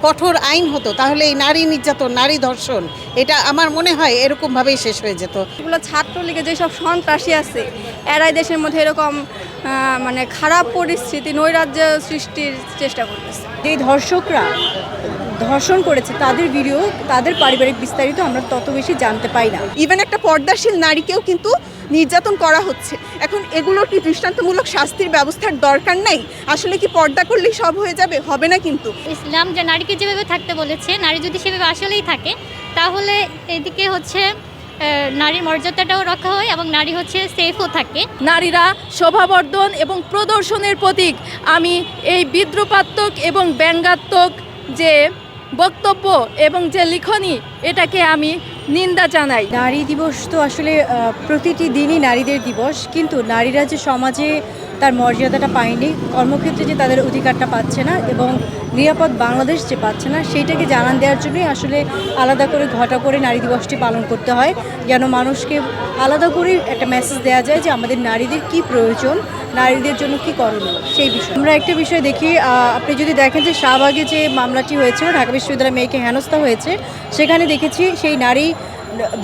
কঠোর আইন হতো তাহলে এই নারী নির্যাতন, নারী ধর্ষণ এটা আমার মনে হয় এরকমভাবেই শেষ হয়ে যেত। এগুলো ছাত্রলীগে যেসব সন্ত্রাসী আছে এরাই দেশের মধ্যে এরকম মানে খারাপ পরিস্থিতি, নৈরাজ্য সৃষ্টির চেষ্টা করতেছে। যেই ধর্ষকরা ধর্ষণ করেছে তাদের ভিডিও, তাদের পারিবারিক বিস্তারিত আমরা তত বেশি জানতে পাই না। ইভেন একটা পর্দাশীল নারীকেও কিন্তু নির্যাতন করা হচ্ছে। এখন এগুলোর কি দৃষ্টান্তমূলক শাস্তির ব্যবস্থার দরকার নাই? আসলে কি পর্দা করলেই সব হয়ে যাবে? হবে না কিন্তু। ইসলাম যে নারীকে যেভাবে থাকতে বলেছে, নারী যদি সেভাবে আসলেই থাকে তাহলে এদিকে হচ্ছে নারীর মর্যাদাটাও রক্ষা হয় এবং নারী হচ্ছে সেফও থাকে। নারীরা শোভাবর্ধন এবং প্রদর্শনের প্রতীক। আমি এই বিদ্রুপাত্মক এবং ব্যঙ্গাত্মক যে বক্তব্য এবং যে লিখনি এটাকে আমি নিন্দা জানাই। নারী দিবস তো আসলে প্রতিটি দিনই নারীদের দিবস, কিন্তু নারীরা যে সমাজে তার মর্যাদাটা পায়নি, কর্মক্ষেত্রে যে তাদের অধিকারটা পাচ্ছে না এবং নিরাপদ বাংলাদেশ যে পাচ্ছে না, সেইটাকে জানান দেওয়ার জন্যই আসলে আলাদা করে ঘটা করে নারী দিবসটি পালন করতে হয়, যেন মানুষকে আলাদা করে একটা মেসেজ দেওয়া যায় যে আমাদের নারীদের কি প্রয়োজন, নারীদের জন্য কি করণীয় সেই বিষয়। আমরা একটা বিষয় দেখি, আপনি যদি দেখেন যে শাহবাগে যে মামলাটি হয়েছিল, ঢাকা বিশ্ববিদ্যালয়ের মেয়েকে হেনস্থা হয়েছে, সেখানে দেখেছি সেই নারী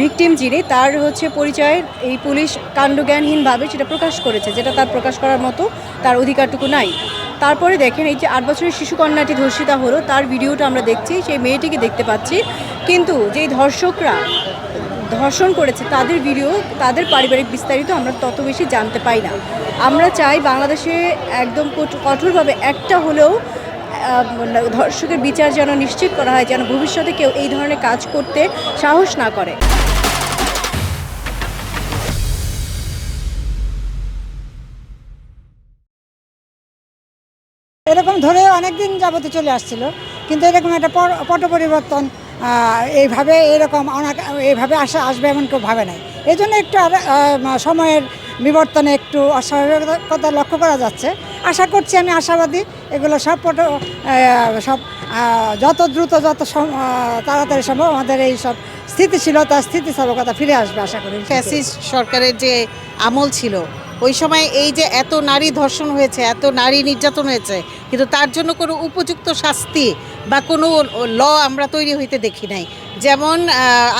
ভিকটিম যিনি, তার হচ্ছে পরিচয় এই পুলিশ কাণ্ডজ্ঞানহীনভাবে সেটা প্রকাশ করেছে, যেটা তার প্রকাশ করার মতো তার অধিকারটুকু নাই। তারপরে দেখেন এই যে 8 বছরের শিশুকন্যাটি ধর্ষিতা হলো, তার ভিডিওটা আমরা দেখছি, সেই মেয়েটিকে দেখতে পাচ্ছি, কিন্তু যেই ধর্ষকরা ধর্ষণ করেছে তাদের ভিডিও, তাদের পারিবারিক বিস্তারিত আমরা তত বেশি জানতে পাই না। আমরা চাই বাংলাদেশে একদম কঠোরভাবে একটা হলেও ধর্ষকের বিচার যেন নিশ্চিত করা হয়, যেন ভবিষ্যতে কেউ এই ধরনের কাজ করতে সাহস না করে। এরকম ধরে অনেক দিন যাবত চলে আসছিল, কিন্তু এরকম একটা পট পরিবর্তন এইভাবে আসবে এমন কেউ ভাবে নাই। এই জন্য একটু সময়ের বিবর্তনে একটু অস্বাভাবিকতা লক্ষ্য করা যাচ্ছে। আশা করছি, আমি আশাবাদী, এগুলো সব যত দ্রুত যত তাড়াতাড়ি সম্ভব আমাদের এই সব স্থিতিশীলতা স্থিতিস্থাপকতা ফিরে আসবে আশা করি। ফ্যাসিস্ট সরকারের যে আমল ছিল ওই সময় এই যে এত নারী ধর্ষণ হয়েছে, এত নারী নির্যাতন হয়েছে, কিন্তু তার জন্য কোনো উপযুক্ত শাস্তি বা কোনো ল আমরা তৈরি হইতে দেখি নাই। যেমন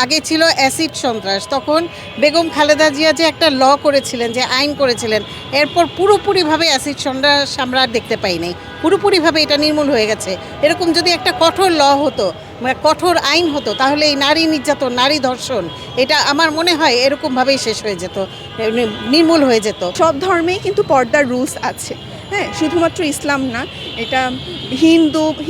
আগে ছিল অ্যাসিড সন্ত্রাস, তখন বেগম খালেদা জিয়া যে একটা ল করেছিলেন, যে আইন করেছিলেন, এরপর পুরোপুরিভাবে অ্যাসিড সন্ত্রাস আমরা আর দেখতে পাই নাই, পুরোপুরিভাবে এটা নির্মূল হয়ে গেছে। এরকম যদি একটা কঠোর ল হতো, মানে কঠোর আইন হতো, তাহলে এই নারী নির্যাতন, নারী ধর্ষণ এটা আমার মনে হয় এরকমভাবেই শেষ হয়ে যেত, নির্মূল হয়ে যেত। সব ধর্মেই কিন্তু পর্দার রুলস আছে, হ্যাঁ, শুধুমাত্র ইসলাম না, এটা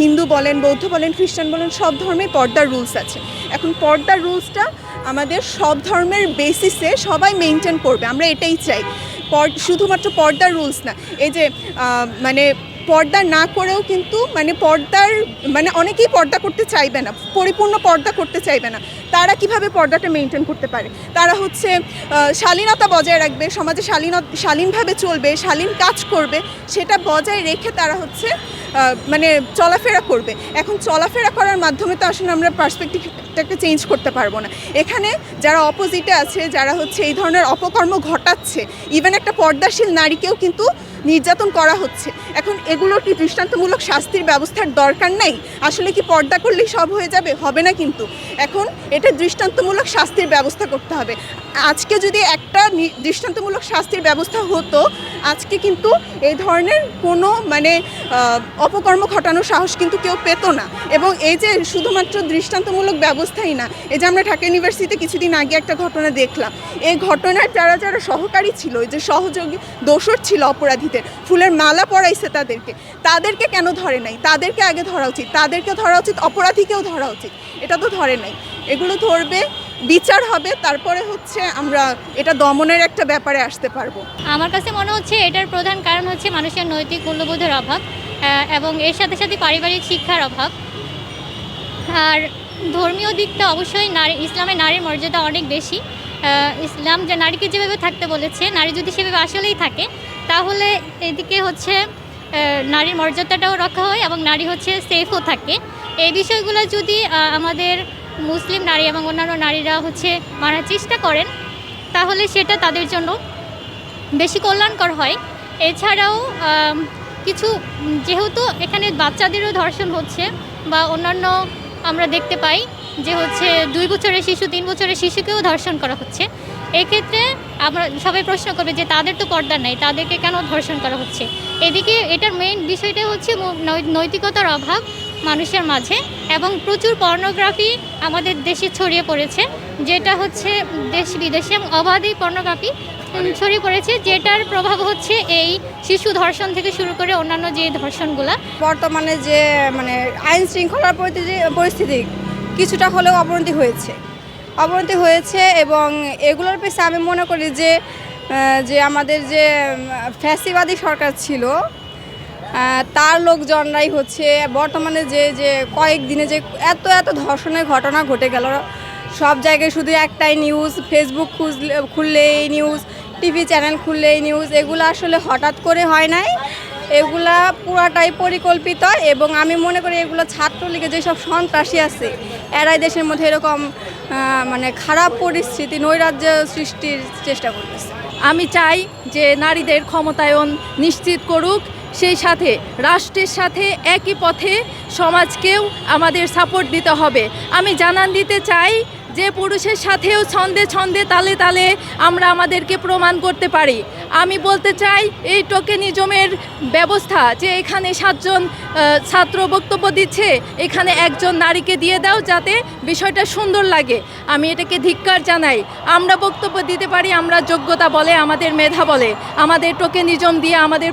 হিন্দু বলেন, বৌদ্ধ বলেন, খ্রিস্টান বলেন, সব ধর্মে পর্দার রুলস আছে। এখন পর্দার রুলসটা আমাদের সব ধর্মের বেসিসে সবাই মেনটেন করবে, আমরা এটাই চাই। শুধুমাত্র পর্দার রুলস না, এই যে মানে পর্দা না করেও কিন্তু মানে অনেকেই পর্দা করতে চাইবে না, পরিপূর্ণ পর্দা করতে চাইবে না। তারা কিভাবে পর্দাটা মেনটেন করতে পারে? তারা হচ্ছে শালীনতা বজায় রাখবে, সমাজে শালীনভাবে চলবে, শালীন কাজ করবে, সেটা বজায় রেখে তারা হচ্ছে মানে চলাফেরা করবে। এখন চলাফেরা করার মাধ্যমে তো আসলে আমরা পার্সপেক্টিভটাকে চেঞ্জ করতে পারবো না। এখানে যারা অপোজিটে আছে, যারা হচ্ছে এই ধরনের অপকর্ম ঘটাচ্ছে, ইভেন একটা পর্দাশীল নারীকেও কিন্তু নির্যাতন করা হচ্ছে। এখন এগুলোর কি দৃষ্টান্তমূলক শাস্তির ব্যবস্থার দরকার নাই? আসলে কি পর্দা করলেই সব হয়ে যাবে? হবে না কিন্তু। এখন এটা দৃষ্টান্তমূলক শাস্তির ব্যবস্থা করতে হবে। আজকে যদি একটা দৃষ্টান্তমূলক শাস্তির ব্যবস্থা হতো, আজকে কিন্তু এই ধরনের কোনো মানে অপকর্ম ঘটানোর সাহস কিন্তু কেউ পেত না। এবং এই যে শুধুমাত্র দৃষ্টান্তমূলক ব্যবস্থাই না, এই যে আমরা ঢাকা ইউনিভার্সিটিতে কিছুদিন আগে একটা ঘটনা দেখলাম, এই ঘটনার যারা সহকারী ছিল, যে সহযোগী দোষর ছিল অপরাধীদের, ফুলের মালা পরাইছে তাদেরকে কেন ধরে নাই? তাদেরকে আগে ধরা উচিত, অপরাধীকেও ধরা উচিত। এটা তো ধরে নাই। এগুলো ধরবে, বিচার হবে, তারপরে হচ্ছে আমরা এটা দমনের একটা ব্যাপারে আসতে পারবো। আমার কাছে মনে হচ্ছে এটার প্রধান কারণ হচ্ছে মানুষের নৈতিক মূল্যবোধের অভাব এবং এর সাথে সাথে পারিবারিক শিক্ষার অভাব। আর ধর্মীয় দিকটা অবশ্যই ইসলামে নারীর মর্যাদা অনেক বেশি। ইসলাম যে নারীকে যেভাবে থাকতে বলেছে, নারী যদি সেভাবে আসলেই থাকে তাহলে এদিকে হচ্ছে নারীর মর্যাদাটাও রক্ষা হয় এবং নারী হচ্ছে সেফও থাকে। এই বিষয়গুলো যদি আমাদের মুসলিম নারী এবং অন্যান্য নারীরা হচ্ছে মানার চেষ্টা করেন তাহলে সেটা তাদের জন্য বেশি কল্যাণকর হয়। এছাড়াও কিছু যেহেতু এখানে বাচ্চাদেরও ধর্ষণ হচ্ছে, বা অন্যান্য আমরা দেখতে পাই যে হচ্ছে 2 বছরের শিশু 3 বছরের শিশুকেও ধর্ষণ করা হচ্ছে। এক্ষেত্রে আমরা সবাই প্রশ্ন করবে যে তাদের তো পর্দা নেই, তাদেরকে কেন ধর্ষণ করা হচ্ছে। এদিকে এটার মেইন বিষয়টা হচ্ছে নৈতিকতার অভাব মানুষের মাঝে, এবং প্রচুর পর্নোগ্রাফি আমাদের দেশে ছড়িয়ে পড়েছে, যেটা হচ্ছে দেশ বিদেশে এবং অবাধে পর্নোগ্রাফি ছড়িয়ে পড়েছে, যেটার প্রভাব হচ্ছে এই শিশু ধর্ষণ থেকে শুরু করে অন্যান্য যে ধর্ষণগুলা। বর্তমানে যে মানে আইন শৃঙ্খলার পরিস্থিতি কিছুটা হলেও অবনতি হয়েছে এবং এগুলোর পেছনে আমি মনে করি যে আমাদের যে ফ্যাসিবাদী সরকার ছিল তার লোকজনরাই হচ্ছে বর্তমানে যে কয়েকদিনে যে এত ধর্ষণের ঘটনা ঘটে গেল, সব জায়গায় শুধু একটাই নিউজ, ফেসবুক খুললে এই নিউজ, টিভি চ্যানেল খুললে এই নিউজ, এগুলো আসলে হঠাৎ করে হয় নাই, এগুলা পুরাটাই পরিকল্পিত। এবং আমি মনে করি এগুলো ছাত্রলীগে যেসব সন্ত্রাসী আছে এরাই দেশের মধ্যে এরকম মানে খারাপ পরিস্থিতি নৈরাজ্য সৃষ্টির চেষ্টা করতেছে। আমি চাই যে নারীদের ক্ষমতায়ন নিশ্চিত করুক, সেই সাথে রাষ্ট্রের সাথে একই পথে সমাজকেও আমাদের সাপোর্ট দিতে হবে। আমি জানান দিতে চাই যে পুরুষের সাথেও ছন্দে ছন্দে তালে তালে আমরা আমাদেরকে প্রমাণ করতে পারি। আমি বলতে চাই এই টোকেনিজমের ব্যবস্থা, যে এখানে 7 জন ছাত্র বক্তব্য দিচ্ছে, এখানে একজন নারীকে দিয়ে দাও যাতে বিষয়টা সুন্দর লাগে। আমি এটাকে ধিক্কার জানাই। আমরা বক্তব্য দিতে পারি, আমরা যোগ্যতা বলে, আমাদের মেধা বলে, আমাদের টোকেনিজম দিয়ে আমাদের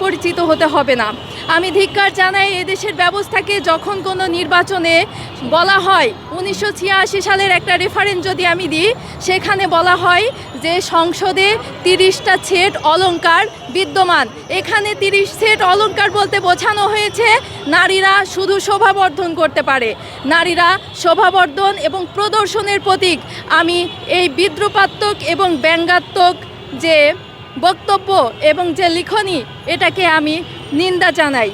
পরিচিত হতে হবে না। আমি ধিক্কার জানাই এদেশের ব্যবস্থাকে। যখন কোনো নির্বাচনে বলা হয় 1986 সালের একটা রেফারেন্স যদি আমি দিই, সেখানে বলা হয় যে সংসদে 30টা সেট অলংকার বিদ্যমান। এখানে 30 সেট অলংকার বলতে বোঝানো হয়েছে নারীরা শুধু শোভাবর্ধন করতে পারে, নারীরা শোভাবর্ধন এবং প্রদর্শনের প্রতীক। আমি এই বিদ্রূপাত্মক এবং ব্যঙ্গাত্মক যে বক্তব্য এবং যে লিখনি, এটাকে আমি নিন্দা জানাই।